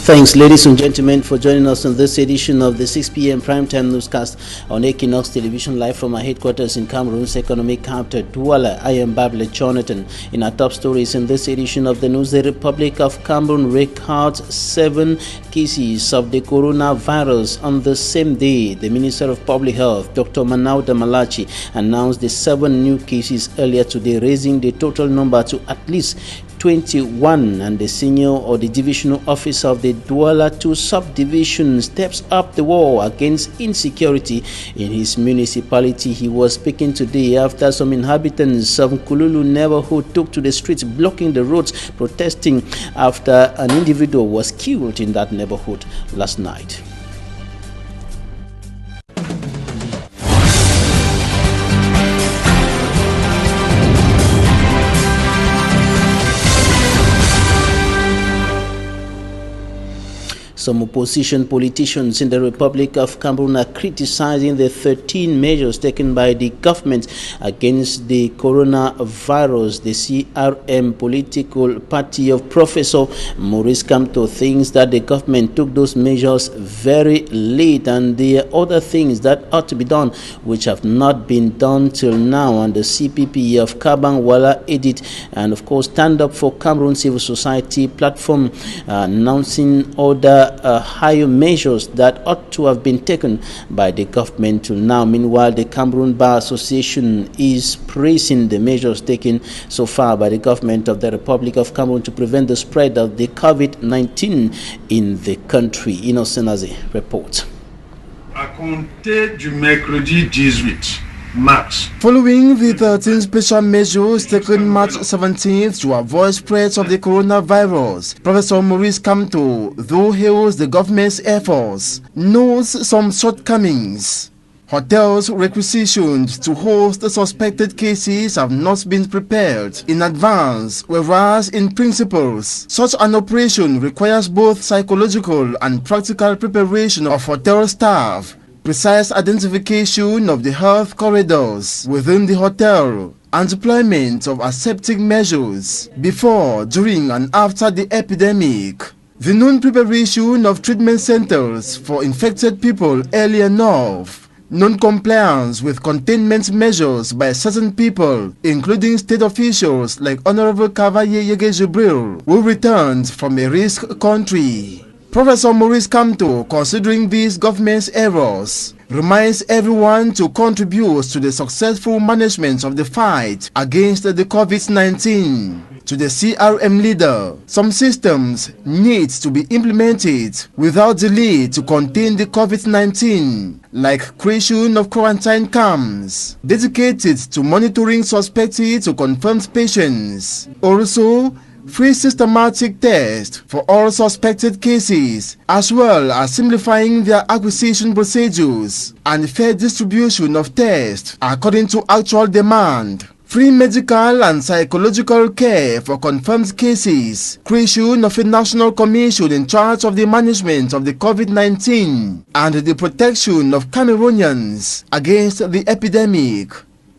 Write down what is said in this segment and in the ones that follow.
Thanks, ladies and gentlemen, for joining us on this edition of the 6 p.m. primetime newscast on Equinoxe Television, live from our headquarters in Cameroon's economic capital, Douala. I am Babla Jonathan. In our top stories in this edition of the news, the Republic of Cameroon records 7 cases of the coronavirus on the same day. The Minister of Public Health, Dr. Manauda Malachi, announced the 7 new cases earlier today, raising the total number to at least 21, and the senior or the divisional officer of the Douala 2 subdivision steps up the war against insecurity in his municipality. He was speaking today after some inhabitants of Kululu neighborhood took to the streets, blocking the roads, protesting after an individual was killed in that neighborhood last night. Some opposition politicians in the Republic of Cameroon are criticizing the 13 measures taken by the government against the coronavirus. The CRM political party of Professor Maurice Kamto thinks that the government took those measures very late, and there are other things that ought to be done which have not been done till now. And the CPP of Kabangwala Edit and of course Stand Up for Cameroon Civil Society platform announcing other higher measures that ought to have been taken by the government till now. Meanwhile, the Cameroon Bar Association is praising the measures taken so far by the government of the Republic of Cameroon to prevent the spread of the COVID-19 in the country. Innocent Aze reports. À compter du mercredi 18 March. Following the 13 special measures taken March 17th to avoid spread of the coronavirus, Professor Maurice Kamto, though hails the government's efforts, notes some shortcomings. Hotels requisitioned to host suspected cases have not been prepared in advance, whereas in principle, such an operation requires both psychological and practical preparation of hotel staff, precise identification of the health corridors within the hotel, and deployment of aseptic measures before, during, and after the epidemic. The non-preparation of treatment centers for infected people early enough, non-compliance with containment measures by certain people, including state officials like Honorable Kavaye Yege Jibril, who returned from a risk country. Professor Maurice Kamto, considering these government's errors, reminds everyone to contribute to the successful management of the fight against the COVID-19. To the CRM leader, some systems need to be implemented without delay to contain the COVID-19, like creation of quarantine camps dedicated to monitoring suspected or confirmed patients. Also, free systematic tests for all suspected cases, as well as simplifying their acquisition procedures and fair distribution of tests according to actual demand. Free medical and psychological care for confirmed cases, creation of a national commission in charge of the management of the COVID-19 and the protection of Cameroonians against the epidemic.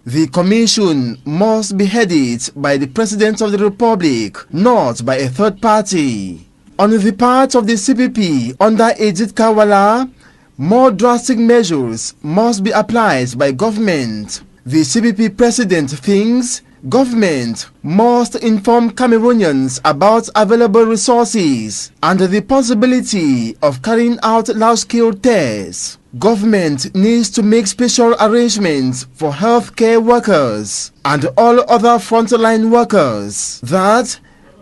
The commission must be headed by the President of the Republic, not by a third party. On the part of the CPP under Edith Kawala, more drastic measures must be applied by government. The CPP President thinks government must inform Cameroonians about available resources and the possibility of carrying out large-scale tests. Government needs to make special arrangements for healthcare workers and all other frontline workers. That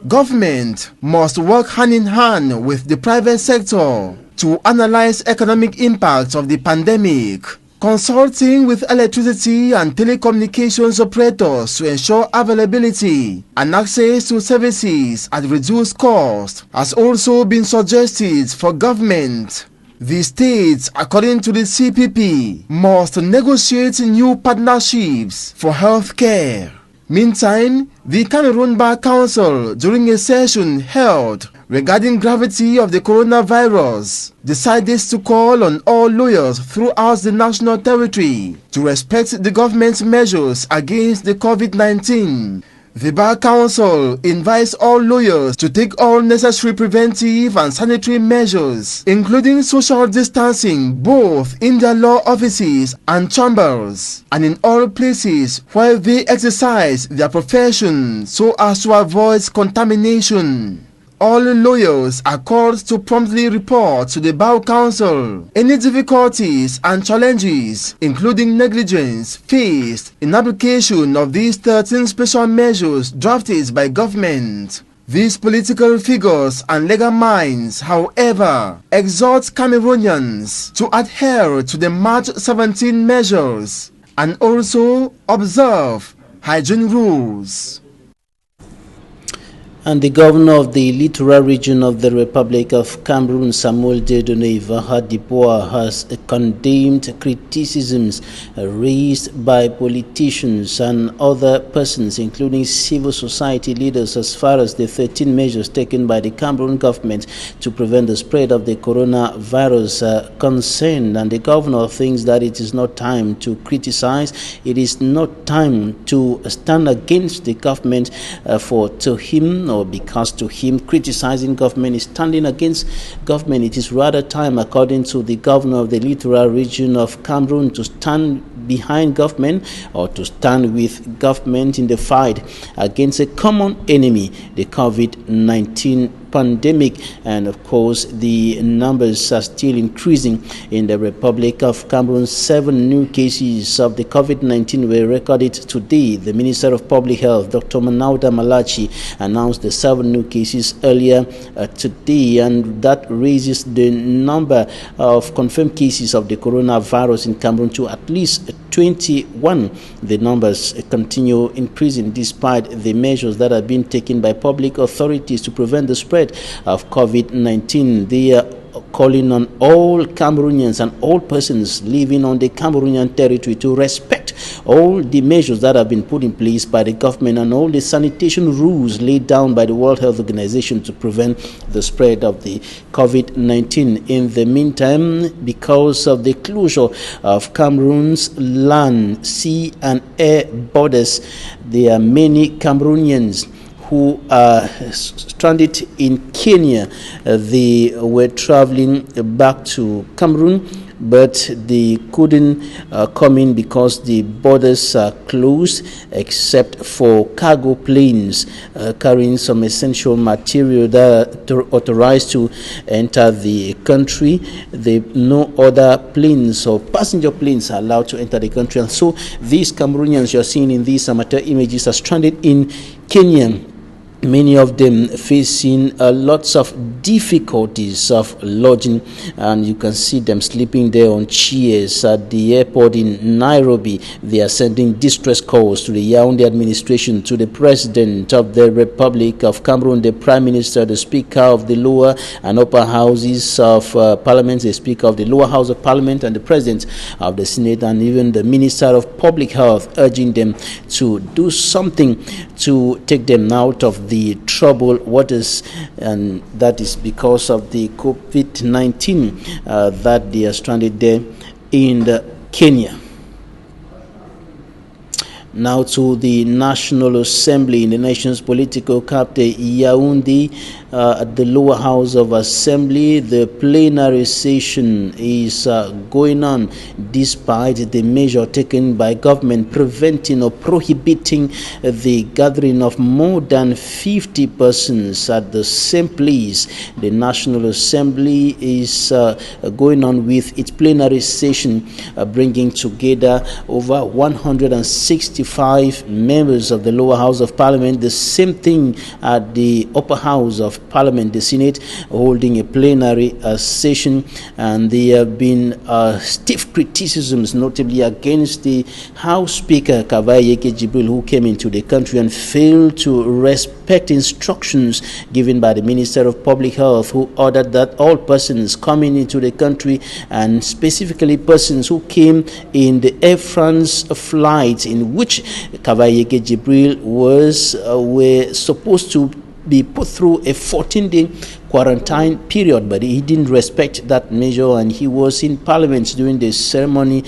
government must work hand in hand with the private sector to analyze economic impacts of the pandemic, consulting with electricity and telecommunications operators to ensure availability and access to services at reduced cost has also been suggested for government. The states, according to the CPP, must negotiate new partnerships for health care. Meantime, the Cameroon Bar Council, during a session held regarding gravity of the coronavirus, decided to call on all lawyers throughout the national territory to respect the government's measures against the COVID-19. The Bar Council invites all lawyers to take all necessary preventive and sanitary measures, including social distancing, both in their law offices and chambers, and in all places where they exercise their profession, so as to avoid contamination. All lawyers are called to promptly report to the Bar Council any difficulties and challenges, including negligence, faced in application of these 13 special measures drafted by government. These political figures and legal minds, however, exhort Cameroonians to adhere to the March 17 measures and also observe hygiene rules. And the governor of the littoral region of the Republic of Cameroon, Samuel Dieudonné Vahadipoa, has condemned criticisms raised by politicians and other persons, including civil society leaders, as far as the 13 measures taken by the Cameroon government to prevent the spread of the coronavirus concerned. And the governor thinks that it is not time to criticize. It is not time to stand against the government to him, or because to him criticizing government is standing against government. It is rather time, according to the governor of the littoral region of Cameroon, to stand behind government or to stand with government in the fight against a common enemy, the COVID-19 pandemic. And of course, the numbers are still increasing in the Republic of Cameroon. 7 new cases of the COVID-19 were recorded today. The Minister of Public Health, Dr. Manauda Malachi, announced the 7 new cases earlier today, and that raises the number of confirmed cases of the coronavirus in Cameroon to at least 21. The numbers continue increasing despite the measures that are being taken by public authorities to prevent the spread of COVID-19. They are calling on all Cameroonians and all persons living on the Cameroonian territory to respect all the measures that have been put in place by the government and all the sanitation rules laid down by the World Health Organization to prevent the spread of the COVID-19. In the meantime, because of the closure of Cameroon's land, sea and air borders, there are many Cameroonians who are stranded in Kenya. They were traveling back to Cameroon, but they couldn't come in because the borders are closed, except for cargo planes carrying some essential material that are authorized to enter the country. No other planes or passenger planes are allowed to enter the country. And so these Cameroonians you're seeing in these amateur images are stranded in Kenya. Many of them facing lots of difficulties of lodging, and you can see them sleeping there on chairs at the airport in Nairobi. They are sending distress calls to the Yaoundé administration, to the President of the Republic of Cameroon, the Prime Minister, the Speaker of the lower and upper houses of Parliament, the Speaker of the lower house of Parliament, and the President of the Senate, and even the Minister of Public Health, urging them to do something to take them out of the troubled waters. And that is because of the COVID-19 that they are stranded there in Kenya. Now to the National Assembly. In the nation's political capital, Yaoundé, at the lower house of assembly, the plenary session is going on despite the measure taken by government preventing or prohibiting the gathering of more than 50 persons at the same place. The National Assembly is going on with its plenary session, bringing together over 165 members of the lower house of Parliament. The same thing at the upper house of Parliament, the Senate, holding a plenary session, and there have been stiff criticisms, notably against the House Speaker Kavaye Jibril, who came into the country and failed to respect instructions given by the Minister of Public Health, who ordered that all persons coming into the country, and specifically persons who came in the Air France flight in which Kavaye Jibril was, were supposed to be put through a 14-day quarantine period, but he didn't respect that measure, and he was in Parliament during the ceremony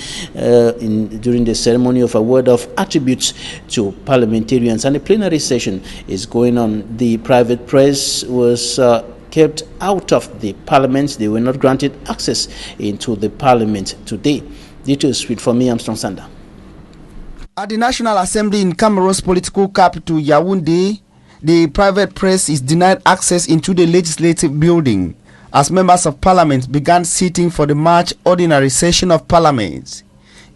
of award of attributes to parliamentarians. And the plenary session is going on. The private press was kept out of the Parliament. They were not granted access into the Parliament today. Details with for me, Armstrong Sander. At the National Assembly in Cameroon's political capital, Yaoundé, the private press is denied access into the legislative building as members of parliament began sitting for the March ordinary session of parliament.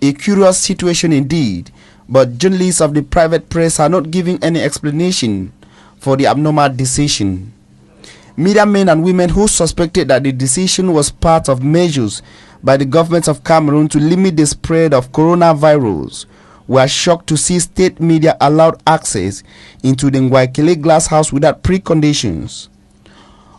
A curious situation indeed, but journalists of the private press are not giving any explanation for the abnormal decision. Media men and women who suspected that the decision was part of measures by the government of Cameroon to limit the spread of coronavirus were shocked to see state media allowed access into the Ngwaikele glass house without preconditions.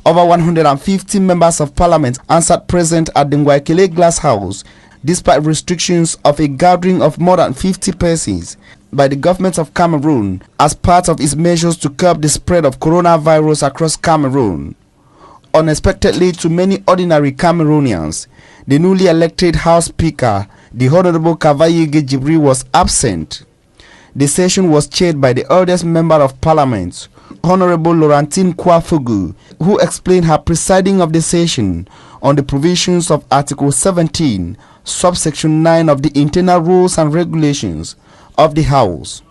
Over 150 members of parliament answered present at the Ngwaikele glass house despite restrictions of a gathering of more than 50 persons by the government of Cameroon as part of its measures to curb the spread of coronavirus across Cameroon. Unexpectedly to many ordinary Cameroonians, the newly elected House Speaker, the Honorable Kavayege Jibri, was absent. The session was chaired by the eldest member of parliament, Honorable Laurentine Kwafugu, who explained her presiding of the session on the provisions of Article 17, subsection 9 of the internal rules and regulations of the House.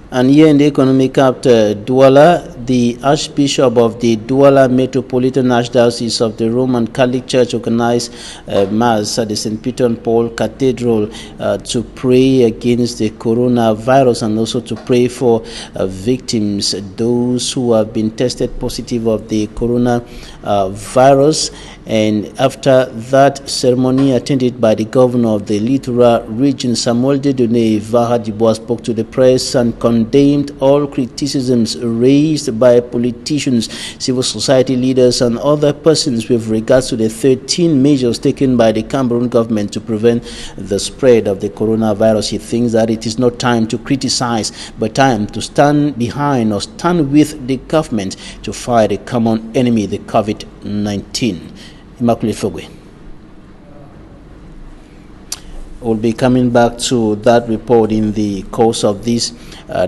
And here in the economic capital, Douala, the Archbishop of the Douala Metropolitan Archdiocese of the Roman Catholic Church organized Mass at the St. Peter and Paul Cathedral to pray against the coronavirus and also to pray for victims, those who have been tested positive of the coronavirus. And after that ceremony attended by the governor of the Littoral region, Samuel Dedone Vahadibois, spoke to the press and condemned all criticisms raised by politicians, civil society leaders and other persons with regards to the 13 measures taken by the Cameroon government to prevent the spread of the coronavirus. He thinks that it is not time to criticize, but time to stand behind or stand with the government to fight a common enemy, the COVID-19. Immaculate Fogwe. We'll be coming back to that report in the course of this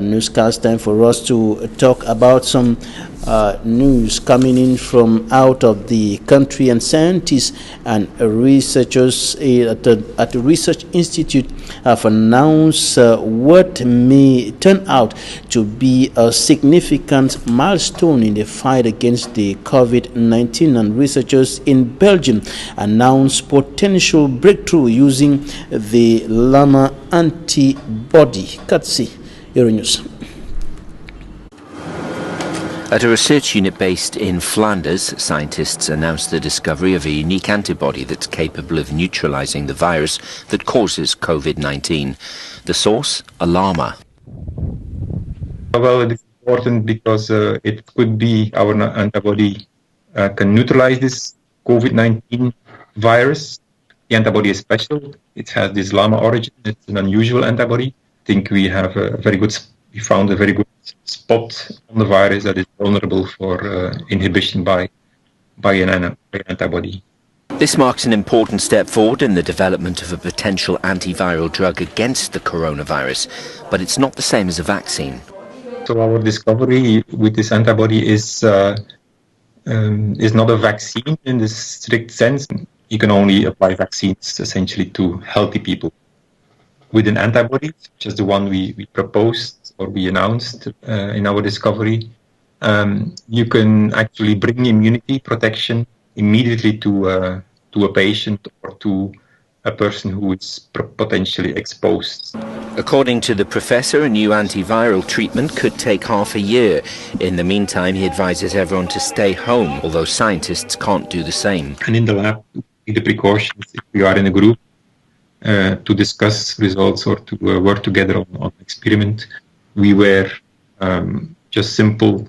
newscast. Time for us to talk about some news coming in from out of the country, and scientists and researchers at the Research Institute have announced what may turn out to be a significant milestone in the fight against the COVID-19, and researchers in Belgium announced potential breakthrough using the llama antibody. Katsi, Euronews. At a research unit based in Flanders, scientists announced the discovery of a unique antibody that's capable of neutralizing the virus that causes COVID-19. The source, a llama. Well, it is important because it could be our antibody can neutralize this COVID-19 virus. The antibody is special. It has this llama origin. It's an unusual antibody. I think we found a very good spot on the virus that is vulnerable for inhibition by an antibody. This marks an important step forward in the development of a potential antiviral drug against the coronavirus, but it's not the same as a vaccine. So our discovery with this antibody is not a vaccine in the strict sense. You can only apply vaccines essentially to healthy people. With an antibody, such as the one we proposed or we announced in our discovery, you can actually bring immunity protection immediately to a patient or to a person who is potentially exposed. According to the professor, a new antiviral treatment could take half a year. In the meantime, he advises everyone to stay home, although scientists can't do the same. And in the lab, the precautions, if we are in a group, to discuss results or to work together on experiment, we wear just simple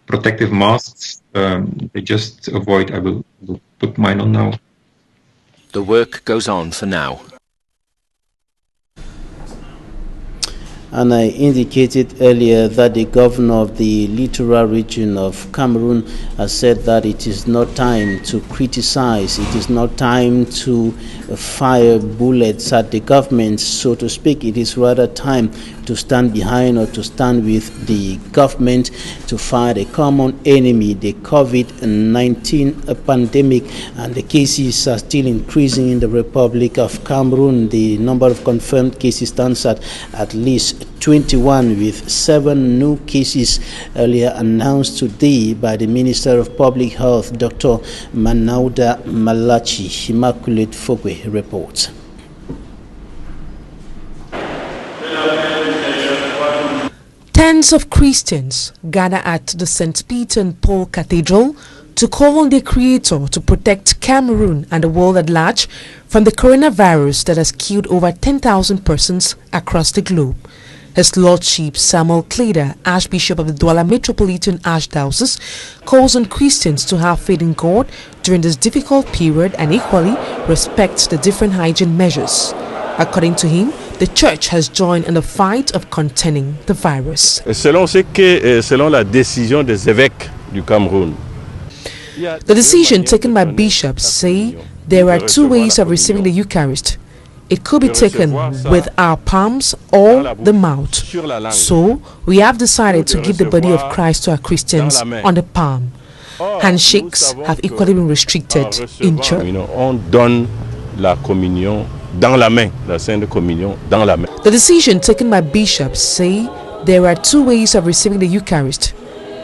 protective masks. They just avoid, I will put mine on now. The work goes on for now. And I indicated earlier that the governor of the littoral region of Cameroon has said that it is not time to criticize, it is not time to fire bullets at the government, so to speak. It is rather time to stand behind or to stand with the government to fight a common enemy, the COVID-19 pandemic. And the cases are still increasing in the Republic of Cameroon. The number of confirmed cases stands at least 21, with 7 new cases earlier announced today by the Minister of Public Health, Dr. Manauda Malachi. Immaculate Fogwe reports. Tens of Christians gather at the St. Peter and Paul Cathedral to call on their Creator to protect Cameroon and the world at large from the coronavirus that has killed over 10,000 persons across the globe. His Lordship Samuel Cleda, Archbishop of the Douala Metropolitan Archdiocese, calls on Christians to have faith in God during this difficult period and equally respect the different hygiene measures. According to him, the Church has joined in the fight of containing the virus. Selon la décision des évêques du Cameroun, the decision taken by bishops say there are 2 ways of receiving the Eucharist. It could be taken with our palms or the mouth. So we have decided to give the body of Christ to our Christians on the palm. Handshakes have equally been restricted in church. on donne la communion dans la main, la Sainte Communion dans la main. The decision taken by bishops say there are 2 ways of receiving the Eucharist.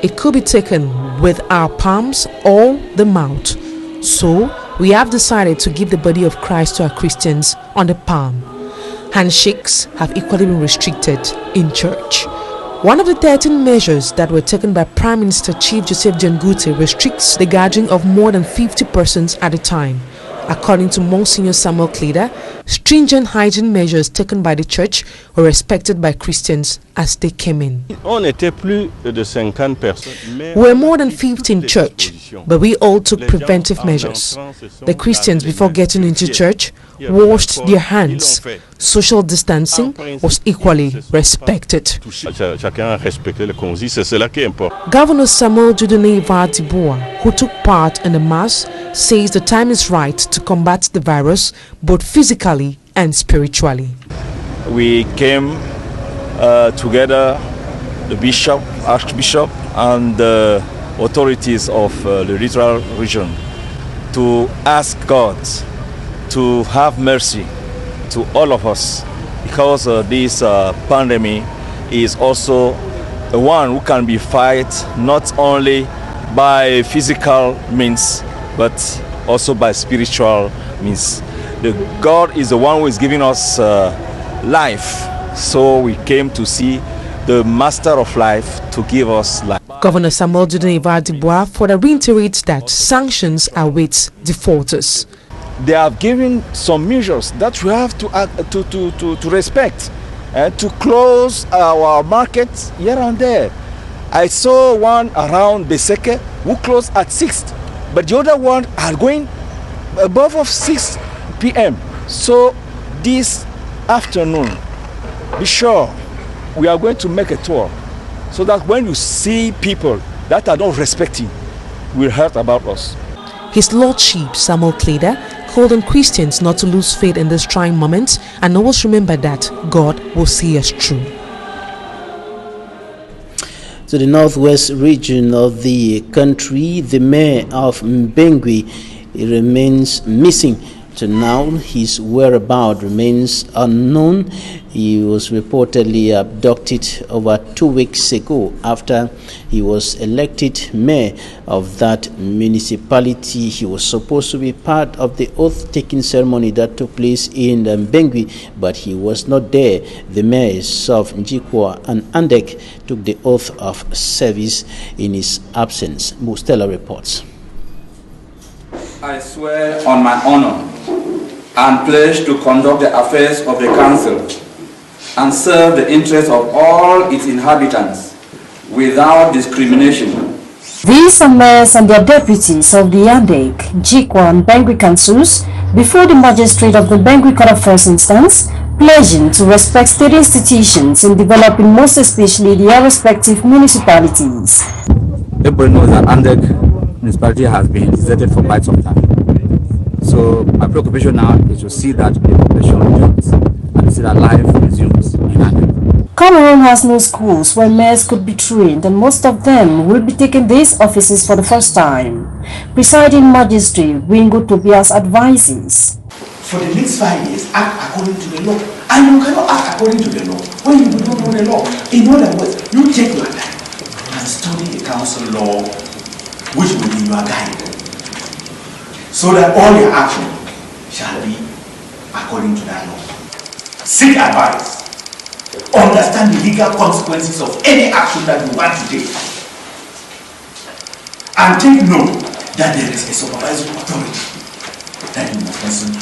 It could be taken with our palms or the mouth. So we have decided to give the body of Christ to our Christians on the palm. Handshakes have equally been restricted in church. One of the 13 measures that were taken by Prime Minister Chief Joseph John Gute restricts the gathering of more than 50 persons at a time. According to Monsignor Samuel Cleda, stringent hygiene measures taken by the church were respected by Christians as they came in. We're more than 50 in church, but we all took preventive measures. The Christians, before getting into church, washed their hands. Social distancing was equally respected. Governor Samuel Judene Vadiboa, who took part in the mass, says the time is right to combat the virus both physically and spiritually. We came together, the bishop, archbishop, and the authorities of the littoral region, to ask God to have mercy to all of us, because this pandemic is also one who can be fight not only by physical means but also by spiritual means. God is the one who is giving us life, so we came to see the Master of Life to give us life. Governor Samuel Judene Vadiboa further reiterates that sanctions await defaulters. They have given some measures that we have to respect, and to close our markets here and there. I saw one around Beseke who closed at 6, but the other one are going above of 6 p.m. So this afternoon, be sure we are going to make a tour, so that when you see people that are not respecting, will hurt about us. His Lordship Samuel Cleda called on Christians not to lose faith in this trying moment and always remember that God will see us through. To the northwest region of the country, the mayor of Mbengui remains missing. To now, his whereabouts remains unknown. He was reportedly abducted over 2 weeks ago after he was elected mayor of that municipality. He was supposed to be part of the oath-taking ceremony that took place in Mbengui, but he was not there. The mayors of Njikwa and Andek took the oath of service in his absence. Mustela reports. I swear on my honor and pledge to conduct the affairs of the council and serve the interests of all its inhabitants without discrimination. These are mayors and their deputies of the Andek, Njikwa and Mbengui councils before the magistrate of the Mbengui Court of First Instance, pledging to respect state institutions in developing, most especially their respective municipalities. Everybody knows that Andek municipality has been deserted for quite some time. So my preoccupation now is to see that the population returns and to see that life resumes in Andek. Cameroon has no schools where mayors could be trained, and most of them will be taking these offices for the first time. Presiding Magistrate Wingo Tobias advises. For the next 5 years, act according to the law. And you cannot act according to the law when you don't know the law. In other words, you take your time and study the council law, which will be your guide, so that all your action shall be according to that law. Seek advice. Understand the legal consequences of any action that you want to take. And take note that there is a supervisory authority that you must listen to.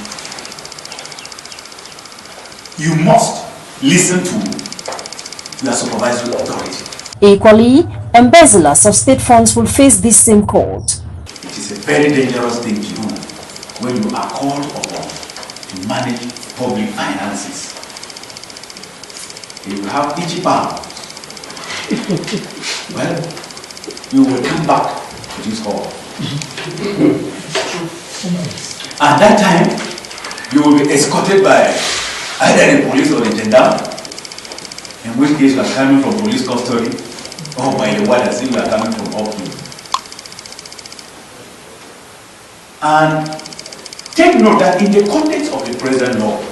You must listen to your supervisory authority. Equally, embezzlers of state funds will face this same court. It is a very dangerous thing to do when you are called upon to manage public finances. If you have itchy palm, well, you will come back to this hall. At that time, you will be escorted by either the police or the gendarme, in which case you are coming from police custody, or by the word as if you are coming from up here. And take note that in the context of the present law,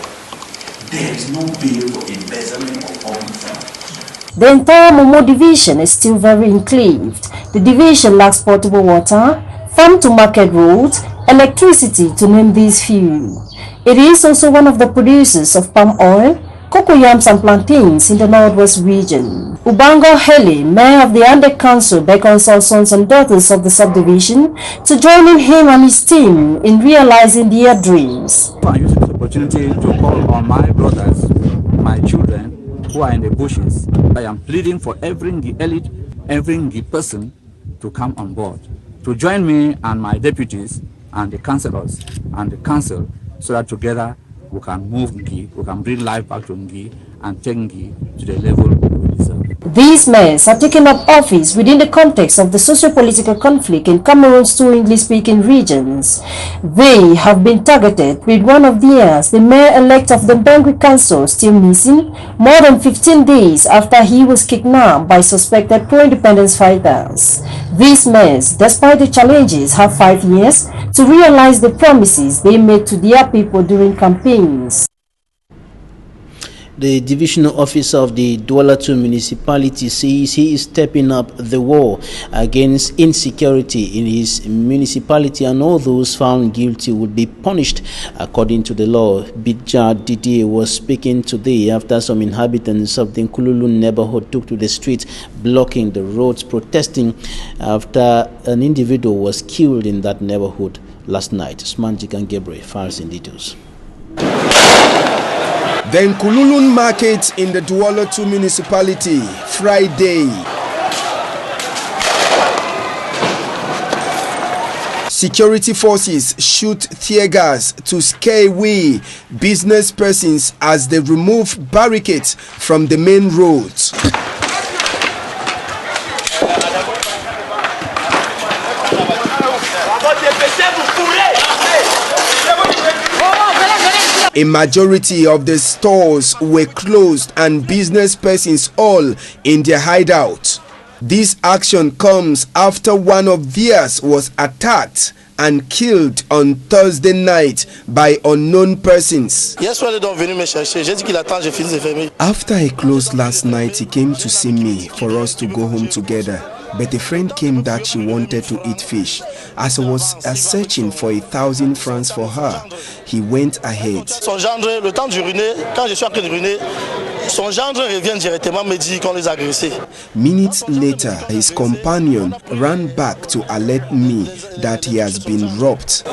there is no bail for embezzlement of public funds. The entire Momo division is still very enclaved. The division lacks potable water, farm-to-market roads, electricity, to name these few. It is also one of the producers of palm oil, cocoa yams and plantains in the northwest region. Ubango Hele, mayor of the Andek Council, beckons all sons and daughters of the subdivision to join in him and his team in realizing their dreams. I use this opportunity to call on my brothers, my children who are in the bushes. I am pleading for every elite, every person to come on board, to join me and my deputies and the councillors and the council, so that together we can move Ngi, we can bring life back to Ngi and take Ngi to the level we deserve. These mayors are taking up office within the context of the socio-political conflict in Cameroon's two English-speaking regions. They have been targeted, with one of theirs, the mayor-elect of the Bangui Council, still missing more than 15 days after he was kidnapped by suspected pro-independence fighters. These mayors, despite the challenges, have 5 years to realize the promises they made to their people during campaigns. The divisional officer of the Douala 2 municipality says he is stepping up the war against insecurity in his municipality, and all those found guilty would be punished according to the law. Bidja Didier was speaking today after some inhabitants of the Nkululu neighborhood took to the streets, blocking the roads, protesting after an individual was killed in that neighborhood last night. Smanjik and Gebre files in details. The Nkululu market in the Douala 2 municipality, Friday. Security forces shoot tear gas to scare away business persons as they remove barricades from the main roads. A majority of the stores were closed and business persons all in their hideout. This action comes after one of theirs was attacked and killed on Thursday night by unknown persons. After I closed last night, he came to see me for us to go home together. But a friend came that she wanted to eat fish. As I was searching for 1,000 francs for her, he went ahead. Minutes later, his companion ran back to alert me that he has been robbed.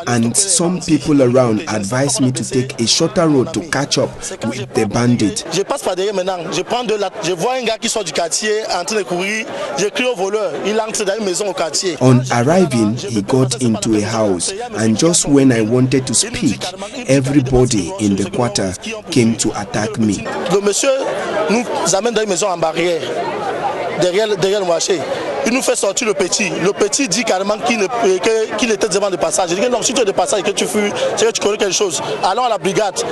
And some people around advised me to take a shorter road to catch up with the bandit. On arriving, he got into a house, and just when I wanted to speak, everybody in the quarter came to attack me. Le monsieur nous amène dans une maison en barrière, derrière le marché. Il nous fait sortir le petit. Le petit dit carrément qu'il était devant de passage. Je dis que non, si tu es de passage et que tu fuis, c'est que tu connais quelque chose. Allons à la brigade.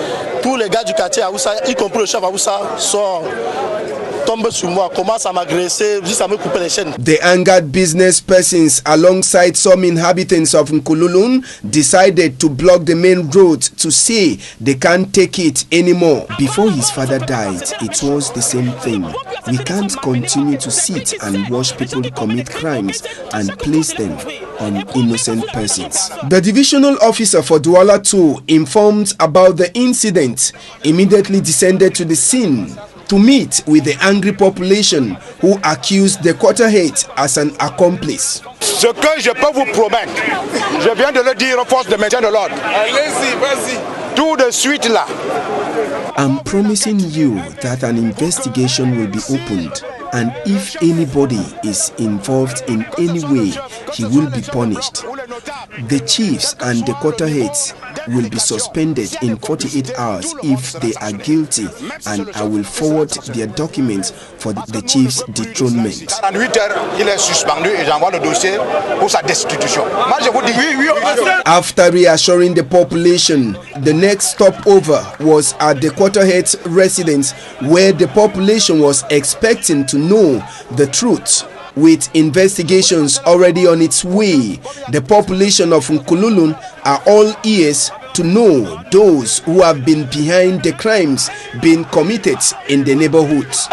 Tous les gars du quartier à Oussa, y compris le chef à Oussa, sont tombés sur moi, commencent à m'agresser, juste à me couper les chaînes. The angered business persons, alongside some inhabitants of Nkululun, decided to block the main road to say they can't take it anymore. Before his father died, it was the same thing. We can't continue to sit and watch people commit crimes and place them on innocent persons. The divisional officer for Douala 2, informed about the incident, immediately descended to the scene to meet with the angry population who accused the quarterhead as an accomplice. Ce que je peux vous promettre, je viens de le dire aux forces de maintien de l'ordre. Allez-y, vas-y. Tout de suite là. I'm promising you that an investigation will be opened, and if anybody is involved in any way, he will be punished. The chiefs and the quarterheads will be suspended in 48 hours if they are guilty, and I will forward their documents for the chief's dethronement. En 8 heures, il est suspendu et j'envoie le dossier pour sa destitution. Moi, je vous dis, oui. After reassuring the population, the next stopover was at the quarterhead's residence, where the population was expecting to know the truth. With investigations already on its way, the population of Nkululun are all ears to know those who have been behind the crimes being committed in the neighborhoods.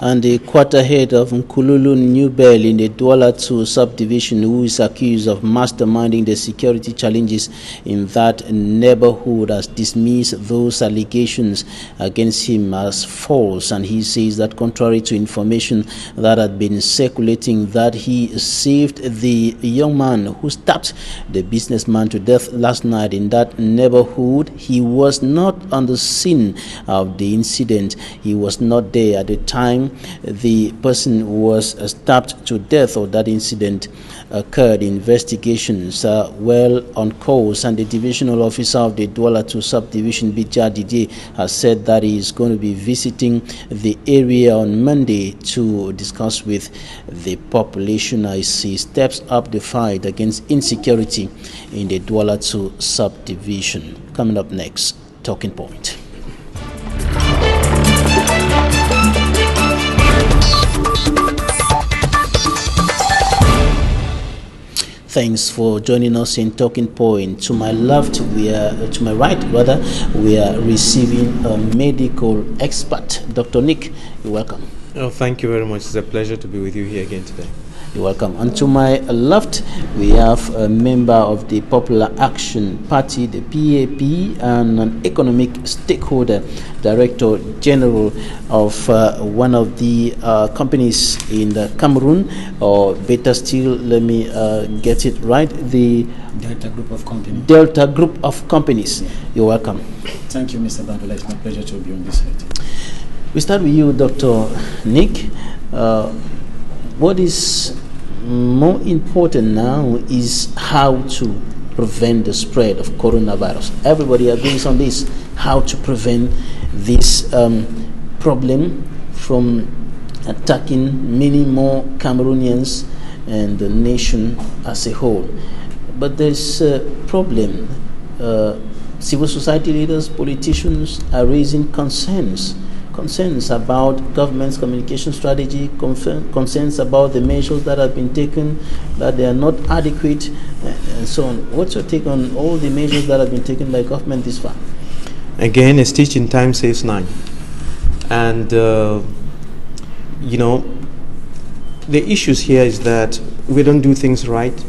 And the quarterhead of Nkululun New Bell in the Douala 2 subdivision, who is accused of masterminding the security challenges in that neighborhood, has dismissed those allegations against him as false. And he says that contrary to information that had been circulating, that he saved the young man who stabbed the businessman to death last night in that neighborhood. He was not on the scene of the incident. He was not there at the time the person was stabbed to death, or that incident occurred. Investigations are well on course, and the divisional officer of the Douala 2 subdivision, Bija Didier, has said that he is going to be visiting the area on Monday to discuss with the population as he steps up the fight against insecurity in the Douala 2 subdivision. Coming up next, Talking Point. Thanks for joining us in Talking Point. To my left, to my right, we are receiving a medical expert, Dr. Nick. You're welcome. Oh, thank you very much. It's a pleasure to be with you here again today. You're welcome. And to my left, we have a member of the Popular Action Party, the PAP, and an economic stakeholder, Director General of one of the companies in the Cameroon, or better still, let me get it right, the Delta Group of Companies. Delta Group of Companies. Yeah. You're welcome. Thank you, Mr. Bandola. It's my pleasure to be on this side. We start with you, Dr. Nick. What is more important now is how to prevent the spread of coronavirus. Everybody agrees on this, how to prevent this problem from attacking many more Cameroonians and the nation as a whole. But there's a problem. Civil society leaders, politicians are raising concerns about government's communication strategy, concerns about the measures that have been taken, that they are not adequate, and so on. What's your take on all the measures that have been taken by government this far? Again, a stitch in time saves 9. And, you know, the issues here is that we don't do things right.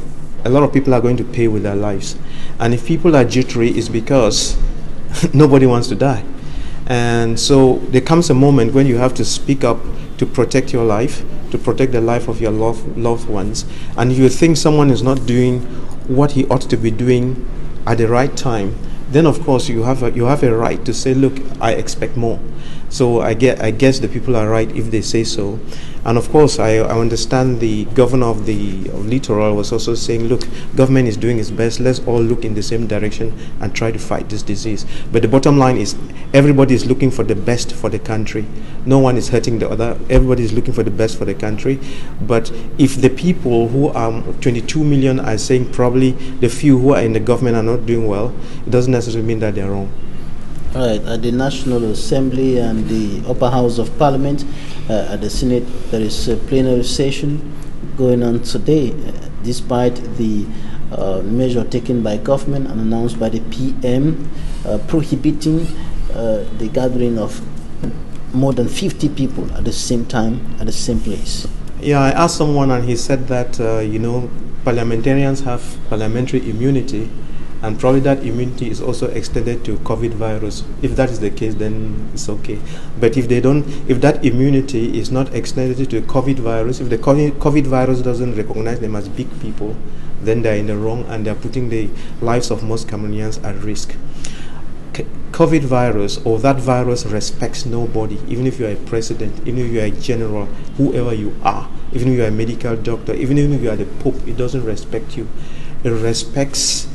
A lot of people are going to pay with their lives. And if people are jittery, it's because nobody wants to die. And so there comes a moment when you have to speak up to protect your life, to protect the life of your loved ones, and you think someone is not doing what he ought to be doing at the right time, then of course you have a right to say, look, I expect more. So I guess the people are right if they say so. And of course, I understand the governor of Littoral was also saying, look, government is doing its best. Let's all look in the same direction and try to fight this disease. But the bottom line is everybody is looking for the best for the country. No one is hurting the other. Everybody is looking for the best for the country. But if the people who are 22 million are saying probably the few who are in the government are not doing well, it doesn't necessarily mean that they're wrong. All right, at the National Assembly and the Upper House of Parliament, at the Senate, there is a plenary session going on today, despite the measure taken by government and announced by the PM prohibiting the gathering of more than 50 people at the same time, at the same place. Yeah, I asked someone and he said that, you know, parliamentarians have parliamentary immunity, and probably that immunity is also extended to COVID virus. If that is the case, then it's okay. But if they don't, if that immunity is not extended to COVID virus, if the COVID virus doesn't recognize them as big people, then they're in the wrong and they're putting the lives of most Cameroonians at risk. COVID virus, or that virus, respects nobody, even if you're a president, even if you're a general, whoever you are, even if you're a medical doctor, even if you are the Pope, it doesn't respect you. It respects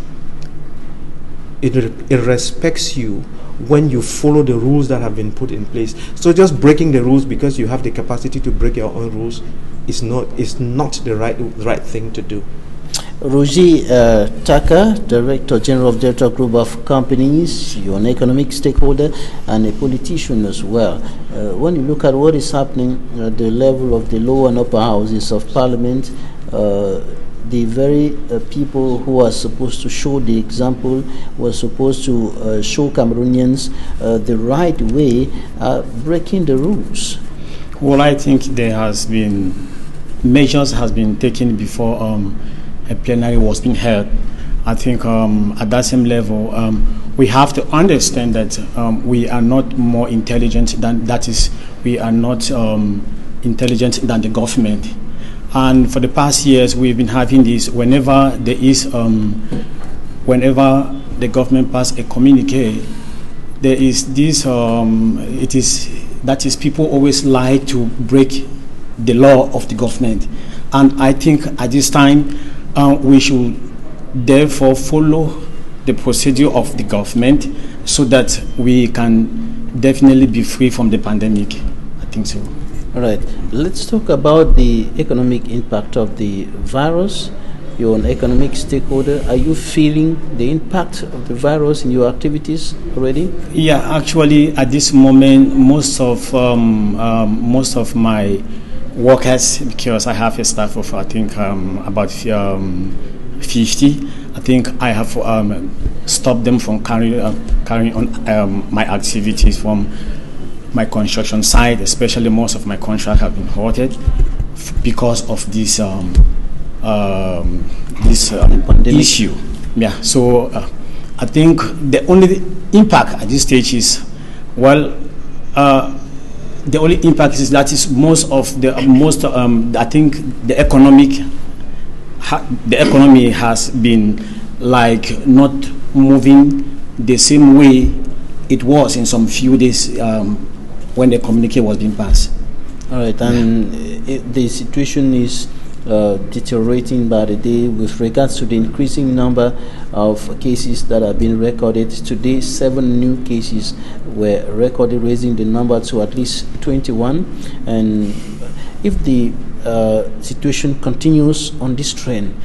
you when you follow the rules that have been put in place. So just breaking the rules because you have the capacity to break your own rules is not the right thing to do. Roger Tucker, Director General of Delta Group of Companies, you're an economic stakeholder and a politician as well. When you look at what is happening at the level of the lower and upper houses of Parliament, the very people who are supposed to show the example, were supposed to show Cameroonians the right way, are breaking the rules. Well, I think there has been measures has been taken before a plenary was being held. I think at that same level, we have to understand that we are not more intelligent than we are not intelligent than the government. And for the past years, we've been having this whenever there is, whenever the government passes a communique, there is this, that is people always like to break the law of the government. And I think at this time, we should therefore follow the procedure of the government so that we can definitely be free from the pandemic. I think so. All right, let's talk about the economic impact of the virus. You're an economic stakeholder. Are you feeling the impact of the virus in your activities already? Yeah, actually, at this moment, most of my workers, because I have a staff of I think about 50. I think I have stopped them from carrying on my activities from my construction site, especially most of my contracts have been halted because of this issue. Yeah, so I think the only impact at this stage is, well, the only impact is that is I think the economy has been like not moving the same way it was in some few days when the communique was being passed. All right, and the situation is deteriorating by the day with regards to the increasing number of cases that have been recorded. Today, 7 new cases were recorded, raising the number to at least 21. And if the situation continues on this trend,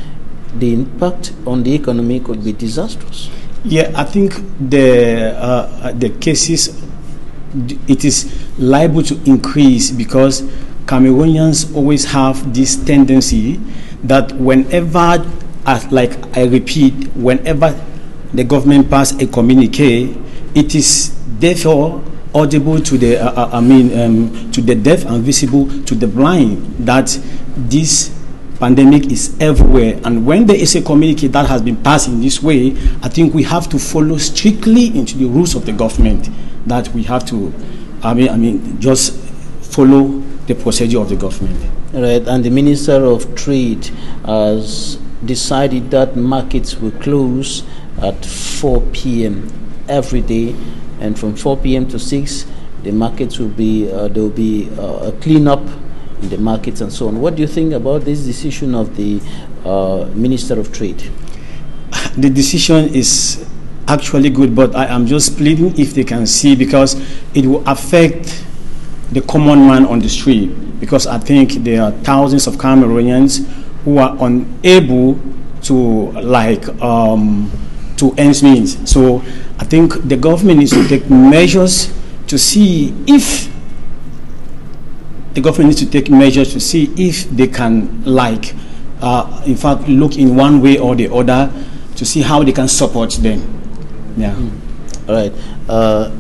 the impact on the economy could be disastrous. Yeah, I think the cases, it is liable to increase because Cameroonians always have this tendency that whenever, like I repeat, whenever the government passes a communique, it is therefore audible to the, to the deaf and visible to the blind that this pandemic is everywhere. And when there is a communique that has been passed in this way, I think we have to follow strictly into the rules of the government, that we have to, just follow the procedure of the government. Right, and the Minister of Trade has decided that markets will close at 4 p.m. every day, and from 4 p.m. to 6, the markets will be there will be a cleanup in the markets and so on. What do you think about this decision of the Minister of Trade? The decision is actually good, but I am just pleading if they can see, because it will affect the common man on the street, because I think there are thousands of Cameroonians who are unable to to earn means. So I think the government needs to take measures to see if they can, in fact, look in one way or the other to see how they can support them. Yeah. All right.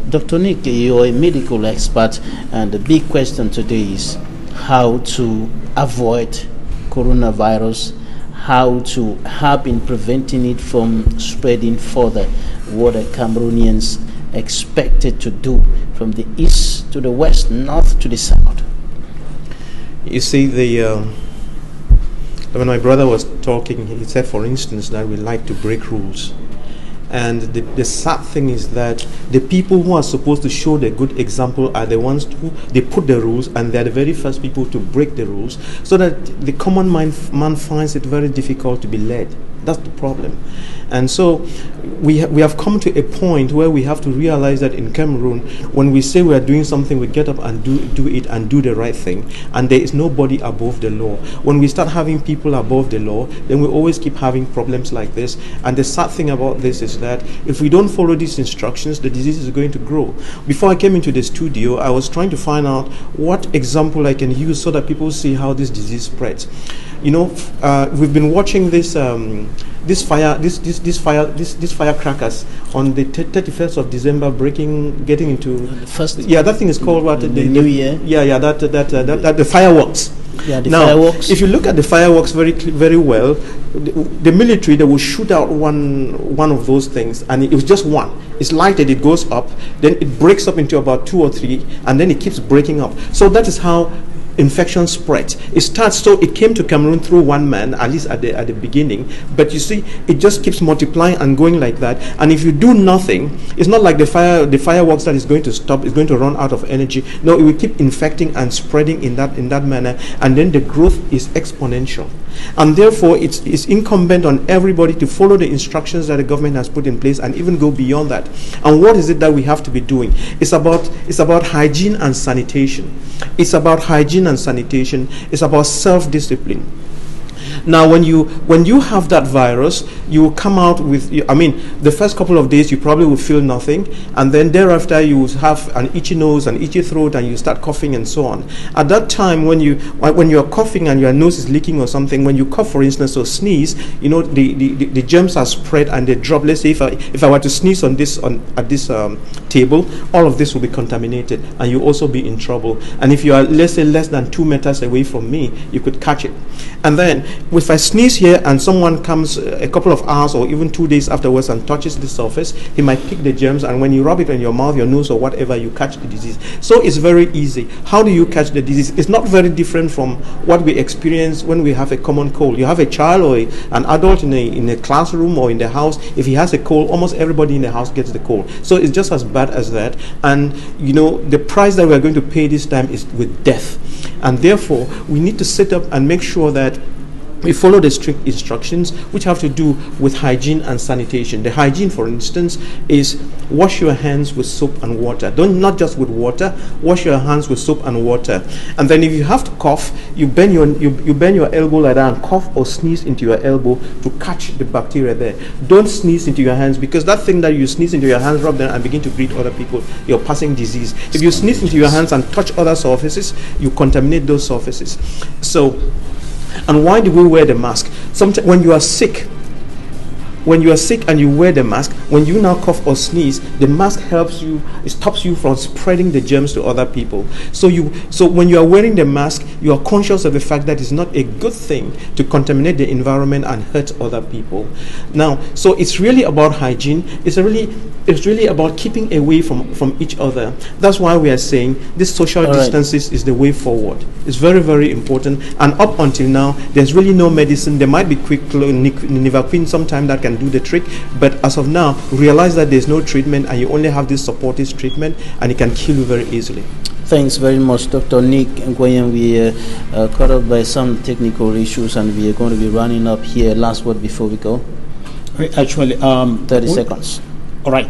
Dr. Nick, you're a medical expert, and the big question today is how to avoid coronavirus, how to help in preventing it from spreading further. What are Cameroonians expected to do from the east to the west, north to the south? You see, when my brother was talking, he said, for instance, that we like to break rules. And the sad thing is that the people who are supposed to show the good example are the ones who they put the rules, and they're the very first people to break the rules, so that the common man finds it very difficult to be led. That's the problem. And so we have come to a point where we have to realize that in Cameroon, when we say we are doing something, we get up and do it and do the right thing, and there is nobody above the law. When we start having people above the law, then we always keep having problems like this. And the sad thing about this is that if we don't follow these instructions, the disease is going to grow. Before I came into the studio, I was trying to find out what example I can use so that people see how this disease spreads. You know, we've been watching this firecrackers on the 31st of December, getting into the first. Yeah, that thing is called what? The New Year. Yeah, that the fireworks. Yeah, the fireworks. If you look at the fireworks very well, the military, they will shoot out one of those things, and it was just one. It's lighted, it goes up, then it breaks up into about 2 or 3, and then it keeps breaking up. So that is how infection spreads. It starts, so it came to Cameroon through one man, at least at the beginning, but you see, it just keeps multiplying and going like that. And if you do nothing, it's not like the fireworks that is going to stop, is going to run out of energy. No, it will keep infecting and spreading in that manner, and then the growth is exponential. And therefore, it's incumbent on everybody to follow the instructions that the government has put in place, and even go beyond that. And what is it that we have to be doing? It's about hygiene and sanitation. It's about hygiene and sanitation. It's about self-discipline. Now, when you have that virus, you will come out with, I mean, the first couple of days you probably will feel nothing, and then thereafter you will have an itchy nose, an itchy throat, and you start coughing and so on. At that time, when you're coughing and your nose is leaking or something, when you cough, for instance, or sneeze, you know, the germs are spread and they drop. Let's say if I were to sneeze at this table, all of this will be contaminated, and you'll also be in trouble. And if you are, let's say, less than 2 meters away from me, you could catch it. And then if I sneeze here and someone comes a couple of hours or even 2 days afterwards and touches the surface, he might pick the germs, and when you rub it on your mouth, your nose, or whatever, you catch the disease. So it's very easy. How do you catch the disease? It's not very different from what we experience when we have a common cold. You have a child or an adult in a classroom or in the house. If he has a cold, almost everybody in the house gets the cold. So it's just as bad as that. And you know, the price that we're going to pay this time is with death. And therefore, we need to sit up and make sure that we follow the strict instructions, which have to do with hygiene and sanitation. The hygiene, for instance, is wash your hands with soap and water. Not just with water, wash your hands with soap and water. And then if you have to cough, you bend your elbow like that and cough or sneeze into your elbow to catch the bacteria there. Don't sneeze into your hands, because that thing that you sneeze into your hands, rub them and begin to greet other people, you're passing disease. If you sneeze into your hands and touch other surfaces, you contaminate those surfaces. So, and why do we wear the mask? Sometimes when you are sick, when you are sick and you wear the mask, when you now cough or sneeze, the mask helps you, it stops you from spreading the germs to other people. So when you are wearing the mask, you are conscious of the fact that it's not a good thing to contaminate the environment and hurt other people. Now, so it's really about hygiene. It's really about keeping away from each other. That's why we are saying this social distances is the way forward. It's very, very important. And up until now, there's really no medicine. There might be quick Nivaquine sometime that can do the trick, but as of now, realize that there's no treatment and you only have this supportive treatment, and it can kill you very easily. Thanks very much, Dr. Nick Ngoyen. We are caught up by some technical issues, and we are going to be running up here. Last word before we go. Actually, 30 seconds. All right.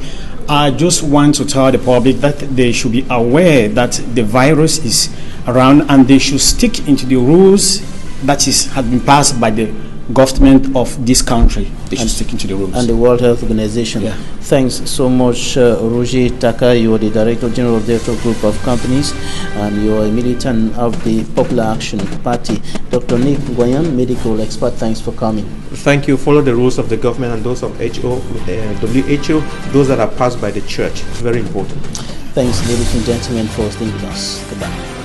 I just want to tell the public that they should be aware that the virus is around, and they should stick into the rules that have been passed by the government of this country. They should stick into the rules. And the World Health Organization. Yeah. Thanks so much, Roger Taka. You are the Director General of the Group of Companies, and you are a militant of the Popular Action Party. Dr. Nick Ngoyen, medical expert, thanks for coming. Thank you. Follow the rules of the government and those of WHO, those that are passed by the church. It's very important. Thanks, ladies and gentlemen, for staying with us. Goodbye.